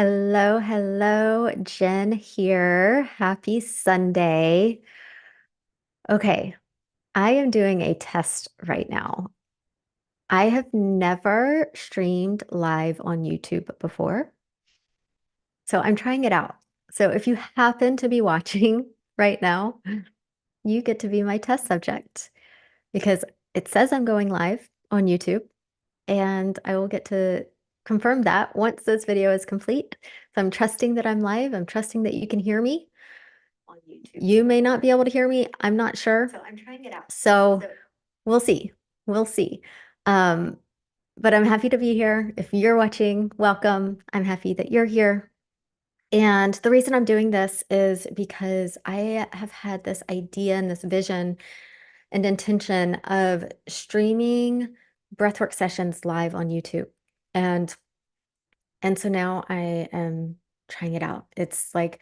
Hello, hello, Jen here. Happy Sunday. Okay, I am doing a test right now. I have never streamed live on YouTube before, so I'm trying it out. So if you happen to be watching right now, you get to be my test subject because it says I'm going live on YouTube, and I will get to confirm that once this video is complete. So I'm trusting that I'm live. I'm trusting that you can hear me. On YouTube. You may not be able to hear me. I'm not sure. So I'm trying it out. So we'll see. We'll see. Um, but I'm happy to be here. If you're watching, welcome. I'm happy that you're here. And the reason I'm doing this is because I have had this idea and this vision and intention of streaming breathwork sessions live on YouTube. And so now I am trying it out. It's like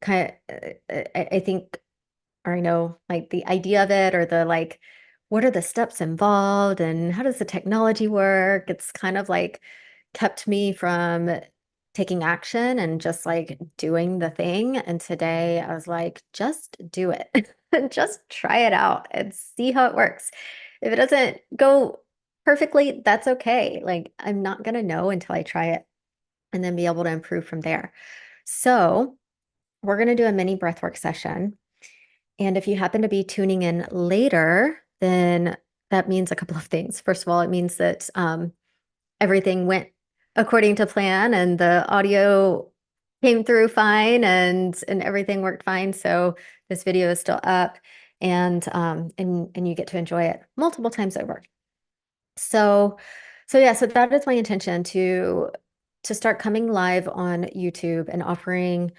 kind of, I think, or I know like the idea of it or the like, what are the steps involved and how does the technology work? It's kind of like kept me from taking action and just like doing the thing. And today I was like, just do it. Just try it out and see how it works. If it doesn't go perfectly, that's okay. Like I'm not gonna know until I try it and then be able to improve from there. So we're gonna do a mini breathwork session. And if you happen to be tuning in later, then that means a couple of things. First of all, it means that everything went according to plan and the audio came through fine and everything worked fine. So this video is still up and you get to enjoy it multiple times over. So yeah, so that is my intention to start coming live on YouTube and offering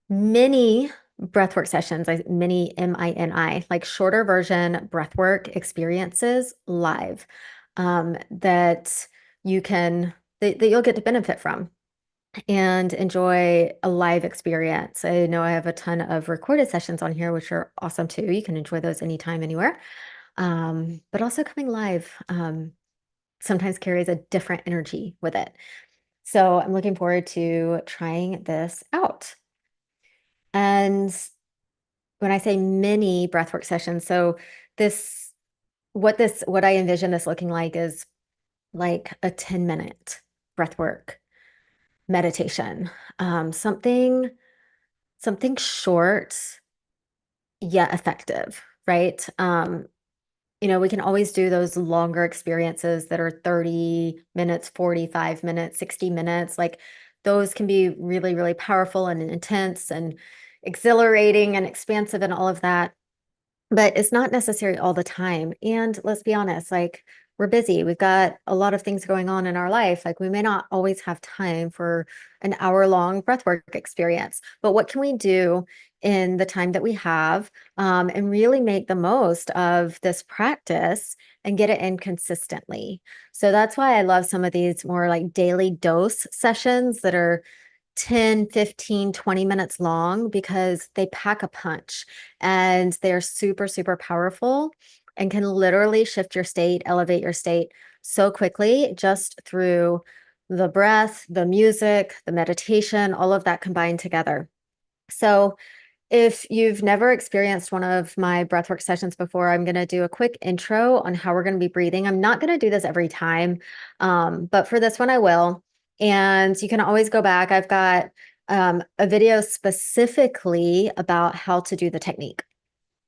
mini breathwork sessions, mini MINI, like shorter version breathwork experiences live that you can that you'll get to benefit from and enjoy a live experience. I know I have a ton of recorded sessions on here, which are awesome too. You can enjoy those anytime, anywhere. But also coming live sometimes carries a different energy with it. So I'm looking forward to trying this out. And when I say mini breathwork sessions, so this, what I envision this looking like is like a 10-minute breathwork meditation, something short yet effective, right? We can always do those longer experiences that are 30 minutes, 45 minutes, 60 minutes. Like those can be really, really powerful and intense and exhilarating and expansive and all of that. But it's not necessary all the time. And let's be honest, like we're busy. We've got a lot of things going on in our life. Like we may not always have time for an hour-long breathwork experience. But what can we do in the time that we have and really make the most of this practice and get it in consistently? So that's why I love some of these more like daily dose sessions that are 10, 15, 20 minutes long because they pack a punch and they're super, super powerful and can literally shift your state, elevate your state so quickly just through the breath, the music, the meditation, all of that combined together. So if you've never experienced one of my breathwork sessions before, I'm going to do a quick intro on how we're going to be breathing. I'm not going to do this every time, but for this one, I will. And you can always go back. I've got a video specifically about how to do the technique.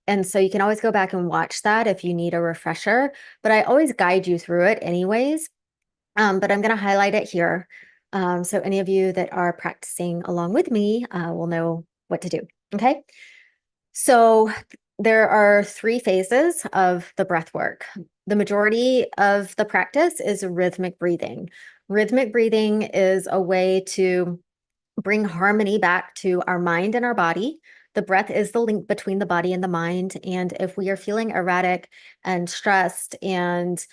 And so you can always go back and watch that if you need a refresher, but I always guide you through it anyways. But I'm going to highlight it here. So any of you that are practicing along with me will know what to do. Okay. So there are three phases of the breath work. The majority of the practice is rhythmic breathing. Rhythmic breathing is a way to bring harmony back to our mind and our body. The breath is the link between the body and the mind. And if we are feeling erratic and stressed and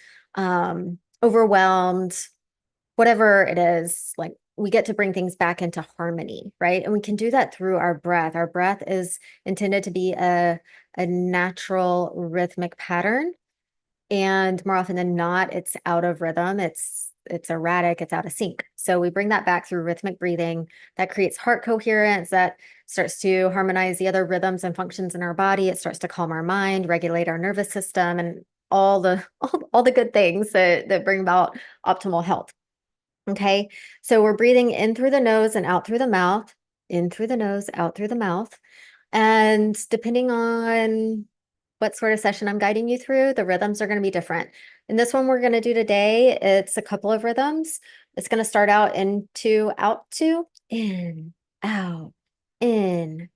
overwhelmed, whatever it is, like we get to bring things back into harmony, right? And we can do that through our breath. Our breath is intended to be a natural rhythmic pattern. And more often than not, it's out of rhythm. It's erratic, it's out of sync. So we bring that back through rhythmic breathing that creates heart coherence, that starts to harmonize the other rhythms and functions in our body. It starts to calm our mind, regulate our nervous system, and all the all the good things that bring about optimal health. Okay. So we're breathing in through the nose and out through the mouth, in through the nose, out through the mouth. And depending on what sort of session I'm guiding you through, the rhythms are going to be different. In this one we're going to do today, it's a couple of rhythms. It's going to start out in two, out two, in, out. And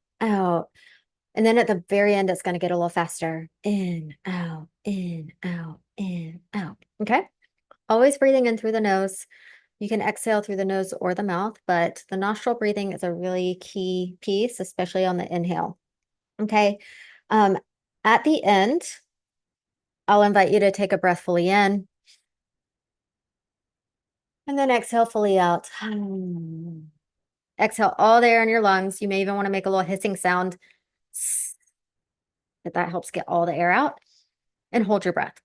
then at the very end, it's going to get a little faster. In, out, in, out. Okay. Always breathing in through the nose. You can exhale through the nose or the mouth, but the nostril breathing is a really key piece, especially on the inhale. Okay. Um, at the end, I'll invite you to take a breath fully in and then exhale fully out. Exhale all the air in your lungs. You may even want to make a little hissing sound. That helps get all the air out, and hold your breath.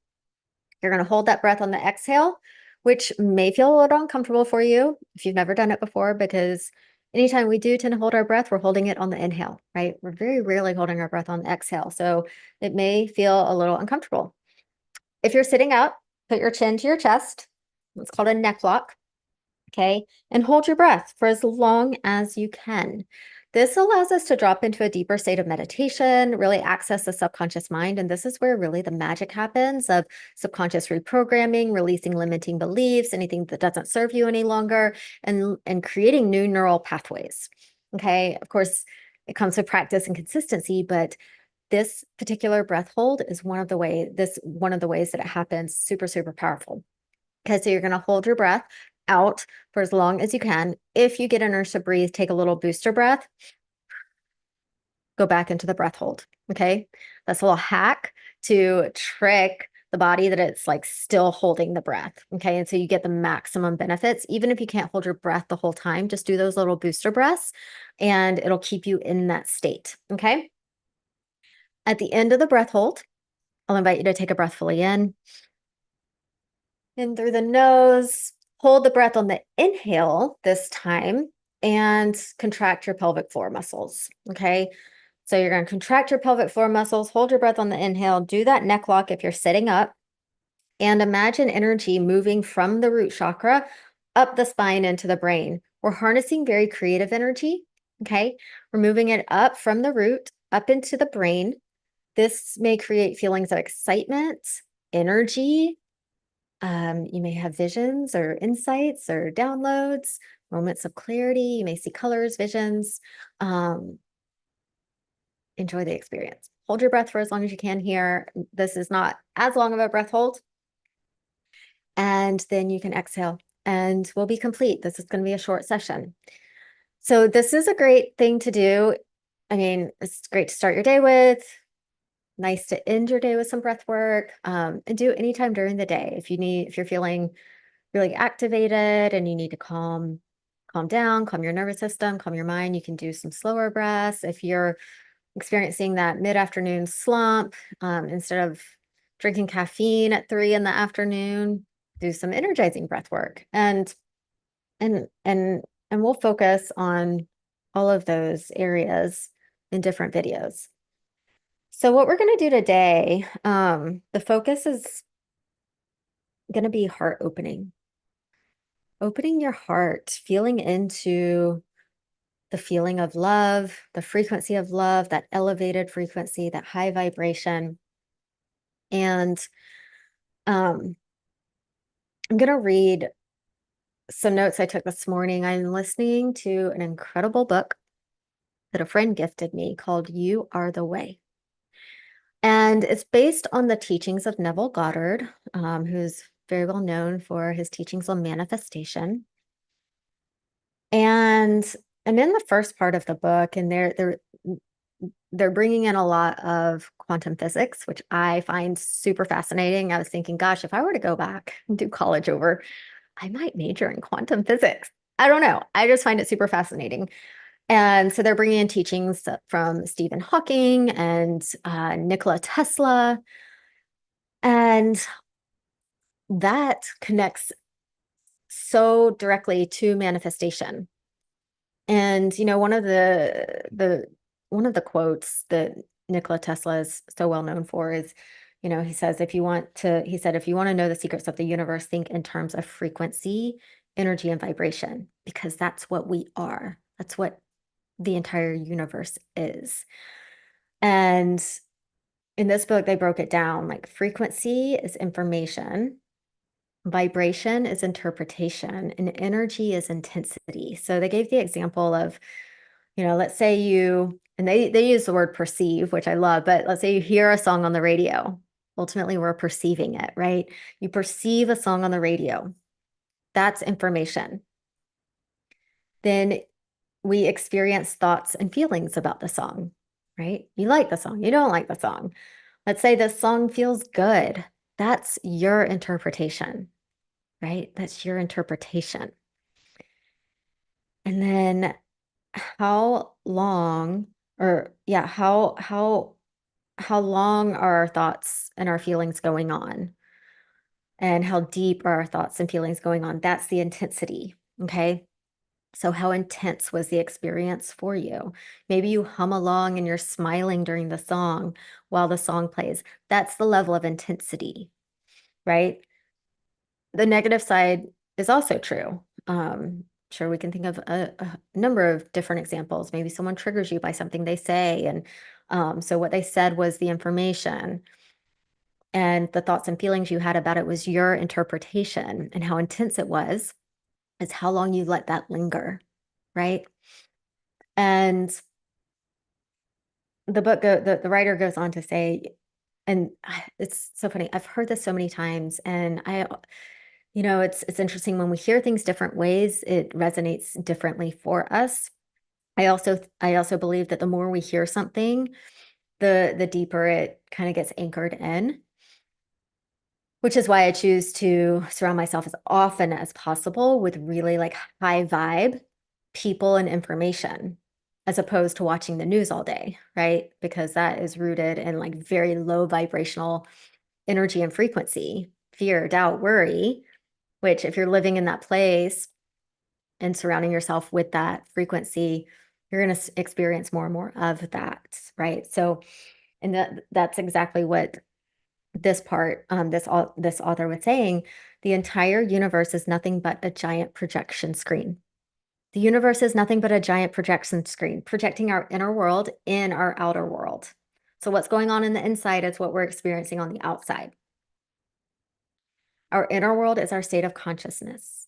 You're going to hold that breath on the exhale, which may feel a little uncomfortable for you if you've never done it before, because anytime we do tend to hold our breath, we're holding it on the inhale, right? We're very rarely holding our breath on the exhale. So it may feel a little uncomfortable. If you're sitting up, put your chin to your chest. It's called a neck lock. Okay. And hold your breath for as long as you can. This allows us to drop into a deeper state of meditation, really access the subconscious mind. And this is where really the magic happens of subconscious reprogramming, releasing limiting beliefs, anything that doesn't serve you any longer, and creating new neural pathways. Okay. Of course, it comes with practice and consistency, but this particular breath hold is one of the ways that it happens. Super, super powerful. Okay, so you're going to hold your breath out for as long as you can. If you get an urge to breathe, take a little booster breath, go back into the breath hold. Okay, that's a little hack to trick the body that it's like still holding the breath. Okay, and so you get the maximum benefits. Even if you can't hold your breath the whole time, just do those little booster breaths and it'll keep you in that state. Okay, at the end of the breath hold, I'll invite you to take a breath fully in through the nose. Hold the breath on the inhale this time and contract your pelvic floor muscles. Okay. So you're going to contract your pelvic floor muscles, hold your breath on the inhale, do that neck lock if you're sitting up, and imagine energy moving from the root chakra up the spine into the brain. We're harnessing very creative energy. Okay. We're moving it up from the root up into the brain. This may create feelings of excitement, energy. You may have visions or insights or downloads, moments of clarity. You may see colors, visions. Enjoy the experience. Hold your breath for as long as you can here. This is not as long of a breath hold. And then you can exhale and we'll be complete. This is going to be a short session. So this is a great thing to do. I mean, it's great to start your day with. Nice to end your day with some breath work, and do anytime during the day. If you're feeling really activated and you need to calm down, calm your nervous system, calm your mind, you can do some slower breaths. If you're experiencing that mid-afternoon slump, instead of drinking caffeine at 3 in the afternoon, do some energizing breath work. And we'll focus on all of those areas in different videos. So what we're going to do today, the focus is going to be heart opening. Opening your heart, feeling into the feeling of love, the frequency of love, that elevated frequency, that high vibration. And I'm going to read some notes I took this morning. I'm listening to an incredible book that a friend gifted me called You Are the Way. And it's based on the teachings of Neville Goddard, who's very well known for his teachings on manifestation. And I'm in the first part of the book, and they're bringing in a lot of quantum physics, which I find super fascinating. I was thinking, gosh, if I were to go back and do college over, I might major in quantum physics. I don't know. I just find it super fascinating. And so they're bringing in teachings from Stephen Hawking and Nikola Tesla. And that connects so directly to manifestation. And one of the quotes that Nikola Tesla is so well known for is, he says, he said, if you want to know the secrets of the universe, think in terms of frequency, energy, and vibration, because that's what we are. That's what the entire universe is. And in this book, they broke it down like frequency is information, vibration is interpretation, and energy is intensity. So they gave the example of, let's say and they use the word perceive, which I love, but let's say you hear a song on the radio. Ultimately, we're perceiving it, right? You perceive a song on the radio. That's information. Then we experience thoughts and feelings about the song, right? You like the song, you don't like the song. Let's say the song feels good. That's your interpretation, right? That's your interpretation. And then how long or yeah, how long are our thoughts and our feelings going on? And how deep are our thoughts and feelings going on? That's the intensity, okay? So how intense was the experience for you? Maybe you hum along and you're smiling during the song while the song plays. That's the level of intensity, right? The negative side is also true. Sure, we can think of a number of different examples. Maybe someone triggers you by something they say, and so what they said was the information, and the thoughts and feelings you had about it was your interpretation, and how intense it was is how long you let that linger, right? And the writer goes on to say, and it's so funny. I've heard this so many times, and it's interesting when we hear things different ways, it resonates differently for us. I also believe that the more we hear something, the deeper it kind of gets anchored in, which is why I choose to surround myself as often as possible with really like high vibe people and information, as opposed to watching the news all day, right? Because that is rooted in like very low vibrational energy and frequency, fear, doubt, worry, which if you're living in that place and surrounding yourself with that frequency, you're going to experience more and more of that, right? So, and that's exactly what this author was saying. The entire universe is nothing but a giant projection screen. The universe is nothing but a giant projection screen, projecting our inner world in our outer world. So what's going on in the inside is what we're experiencing on the outside. Our inner world is our state of consciousness.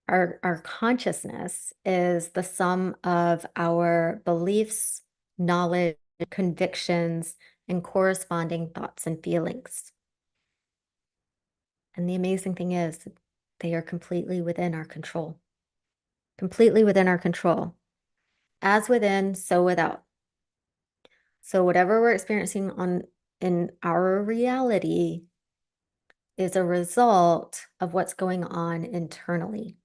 Our consciousness is the sum of our beliefs, knowledge, convictions, and corresponding thoughts and feelings. And the amazing thing is, they are completely within our control. Completely within our control. As within, so without. So whatever we're experiencing in our reality is a result of what's going on internally.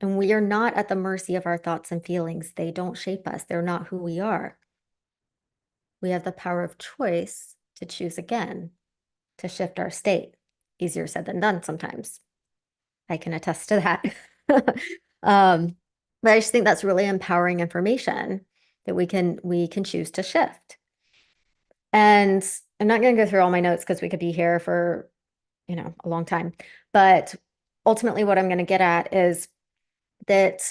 And we are not at the mercy of our thoughts and feelings. They don't shape us. They're not who we are. We have the power of choice to choose again, to shift our state. Easier said than done sometimes. I can attest to that. um, but I just think that's really empowering information that we can choose to shift. And I'm not going to go through all my notes because we could be here for, a long time. But ultimately, what I'm going to get at is that,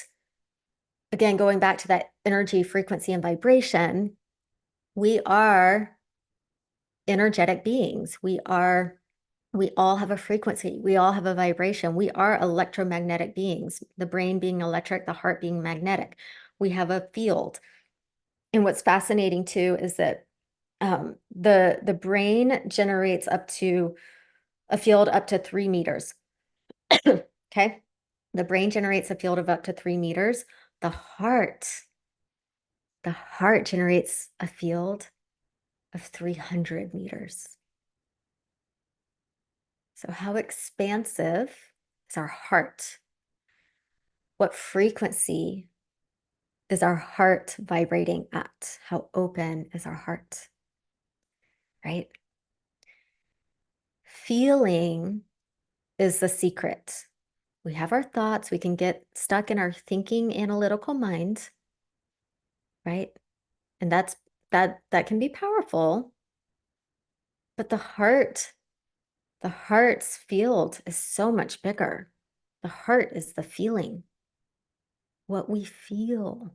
again, going back to that energy, frequency, and vibration, we are energetic beings. We all have a frequency. We all have a vibration. We are electromagnetic beings, the brain being electric, the heart being magnetic. We have a field. And what's fascinating too is that the brain generates up to a field up to 3 meters. Okay. The brain generates a field of up to 3 meters. The heart, the heart generates a field of 300 meters. So how expansive is our heart? What frequency is our heart vibrating at? How open is our heart? Right? Feeling is the secret. We have our thoughts, we can get stuck in our thinking analytical mind, right? And that can be powerful, but the heart's field is so much bigger. The heart is the feeling. What we feel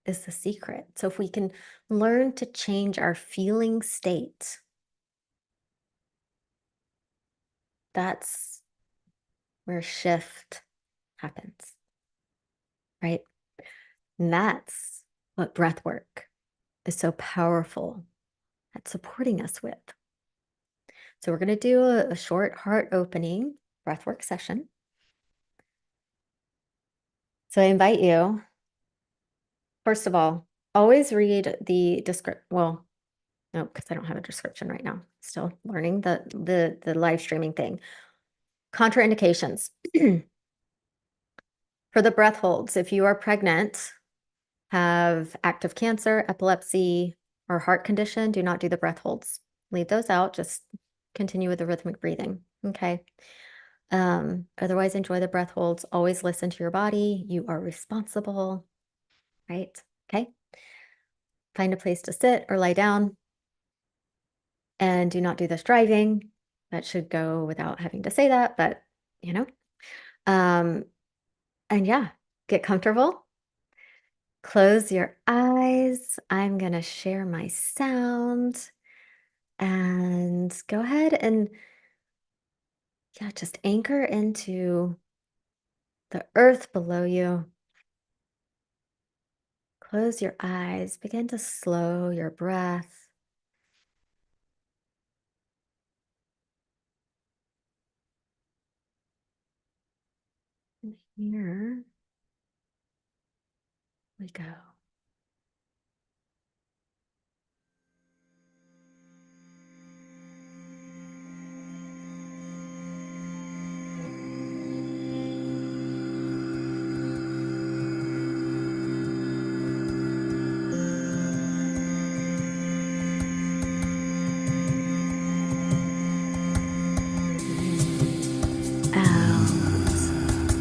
is the secret. So if we can learn to change our feeling state, that's where shift happens, right? And that's what breath work is so powerful at supporting us with. So we're going to do a short heart opening breathwork session. So I invite you, first of all, always read the description. Well, no, because I don't have a description right now. Still learning the live streaming thing. Contraindications. For the breath holds, if you are pregnant, have active cancer, epilepsy, or heart condition, do not do the breath holds. Leave those out. Just continue with the rhythmic breathing. Okay. Otherwise, enjoy the breath holds. Always listen to your body. You are responsible, right? Okay. Find a place to sit or lie down. And do not do this driving. That should go without having to say that, but you know. And yeah, get comfortable. Close your eyes. I'm going to share my sound and go ahead and yeah, just anchor into the earth below you. Close your eyes. Begin to slow your breath. And here we go.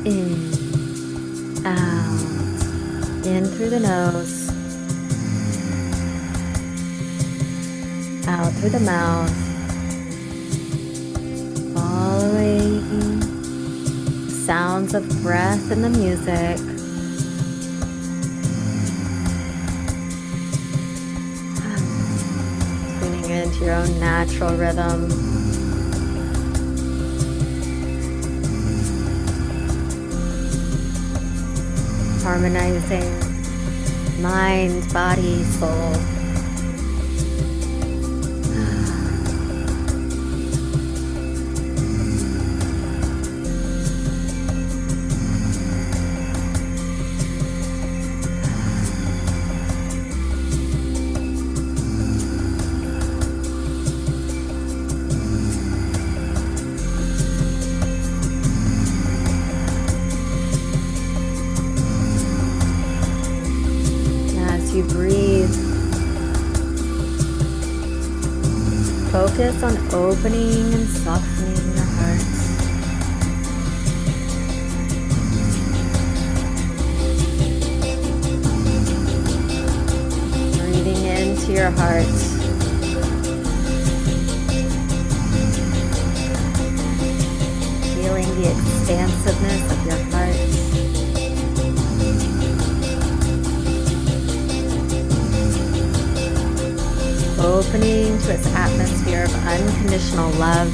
In, out, in through the nose, out through the mouth, following the sounds of breath and the music. Tuning into your own natural rhythm. Harmonizing mind, body, soul. You breathe. Focus on opening and softening your heart. Breathing into your heart. Feeling the expansiveness of your heart. Opening to its atmosphere of unconditional love.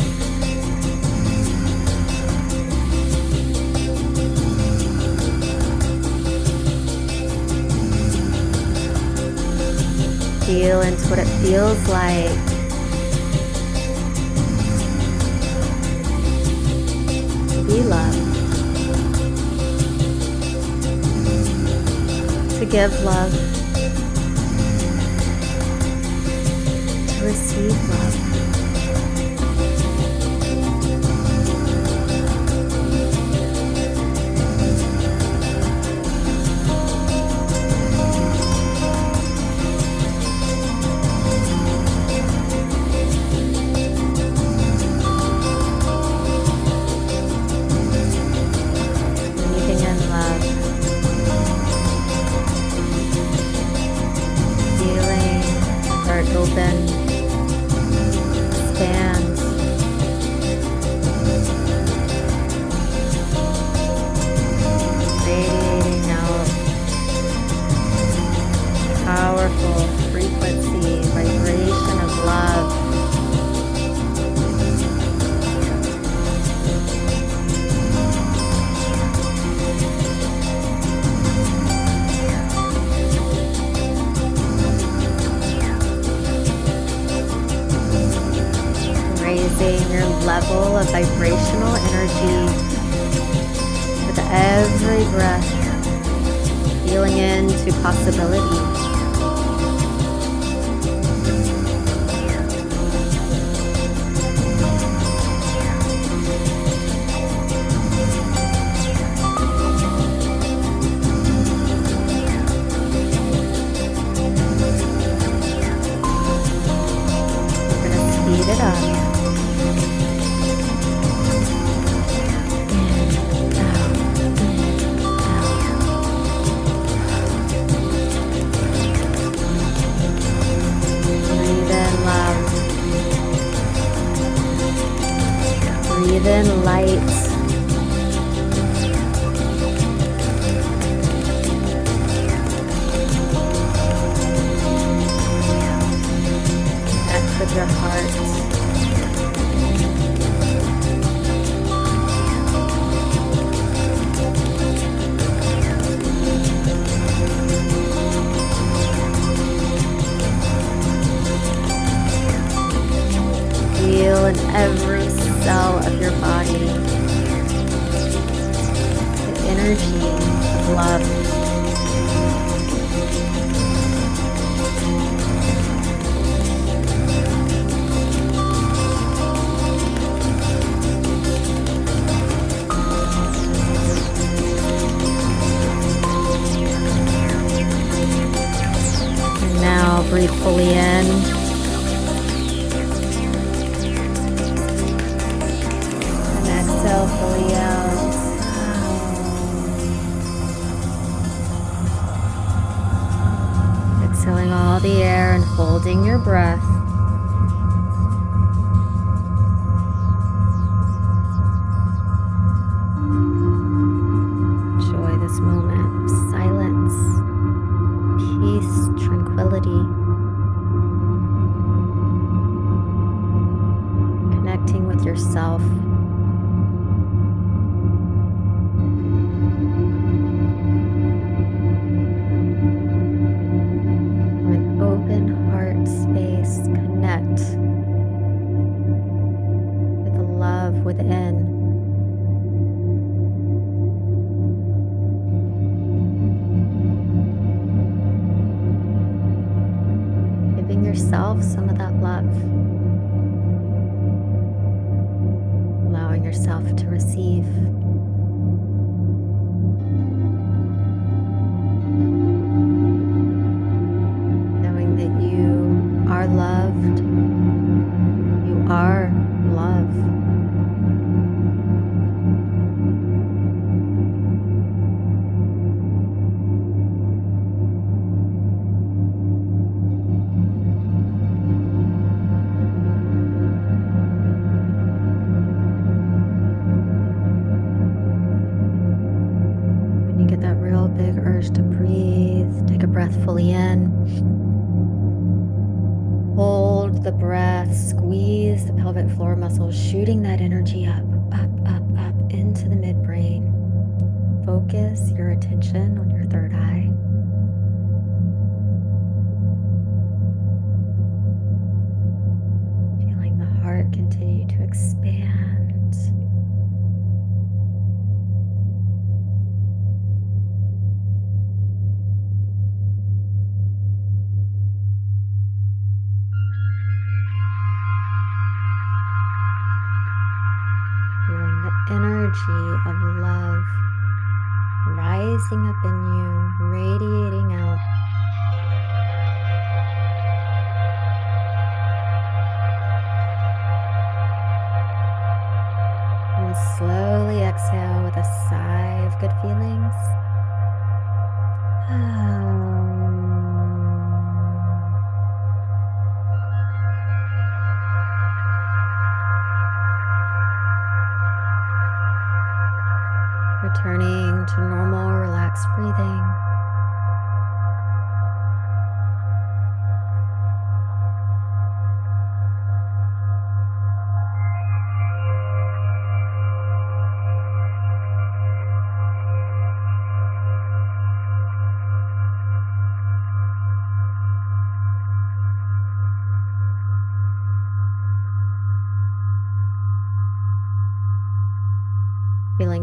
Feel into what it feels like to be loved, to give love, to receive love. of vibrational energy with every breath, feeling into possibility. Speed it up. In, out, in, out. Breathe in love. Breathe in light. Connect with your heart. Feel in every cell of your body the energy of love. And now breathe fully in. Exhale fully out. Exhaling all the air and holding your breath. Enjoy this moment of silence, peace, tranquility. Connecting with yourself. Within. Giving yourself some of that love. Allowing yourself to receive. Knowing that you are loved. You are love. Big urge to breathe. Take a breath fully in. Hold the breath. Squeeze the pelvic floor muscles, shooting that energy up, up, up, up into the midbrain. Focus your attention on your third eye. Feeling the heart continue to expand. Energy of love rising up in you, radiating out. And slowly exhale with a sigh of good feelings. Returning to normal, relaxed breathing.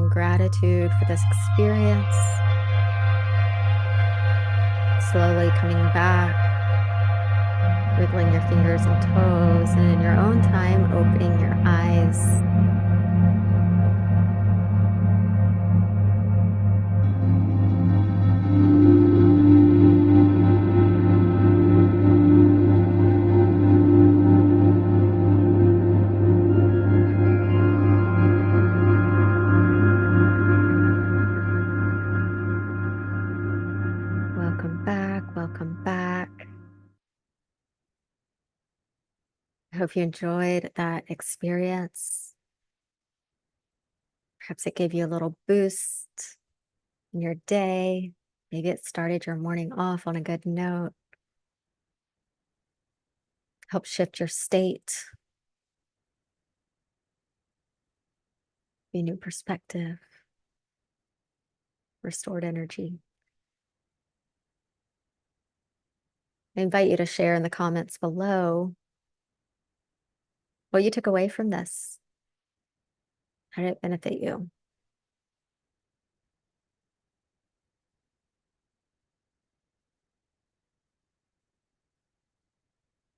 expressing gratitude for this experience. Slowly coming back, wiggling your fingers and toes, and in your own time, opening your eyes. Welcome back. Welcome back. I hope you enjoyed that experience. Perhaps it gave you a little boost in your day. Maybe it started your morning off on a good note. Help shift your state, be new perspective, restored energy. I invite you to share in the comments below what you took away from this. How did it benefit you?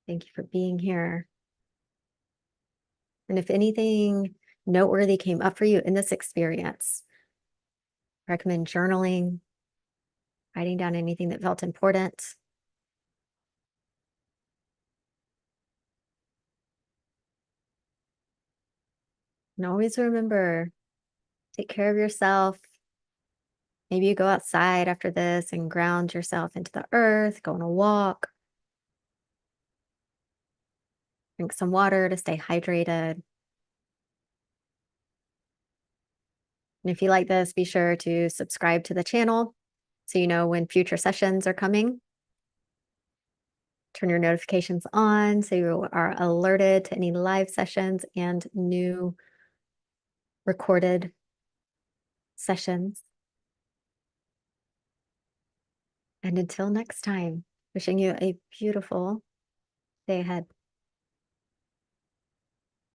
Thank you for being here. And if anything noteworthy came up for you in this experience, I recommend journaling, writing down anything that felt important. And always remember, take care of yourself. Maybe you go outside after this and ground yourself into the earth, go on a walk, drink some water to stay hydrated. And if you like this, be sure to subscribe to the channel so you know when future sessions are coming. Turn your notifications on so you are alerted to any live sessions and new recorded sessions. And until next time, wishing you a beautiful day ahead.